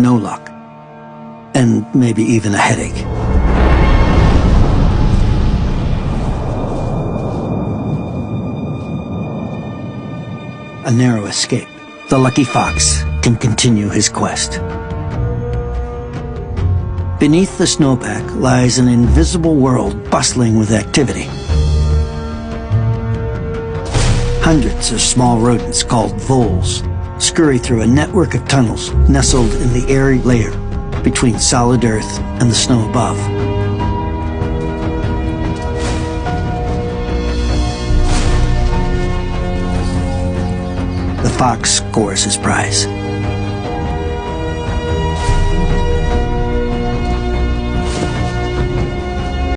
no luck, and maybe even a headache. A narrow escape. The lucky fox can continue his quest. Beneath the snowpack lies an invisible world bustling with activity. Hundreds of small rodents called voles scurry through a network of tunnels nestled in the airy layer between solid earth and the snow above. The fox scores his prize.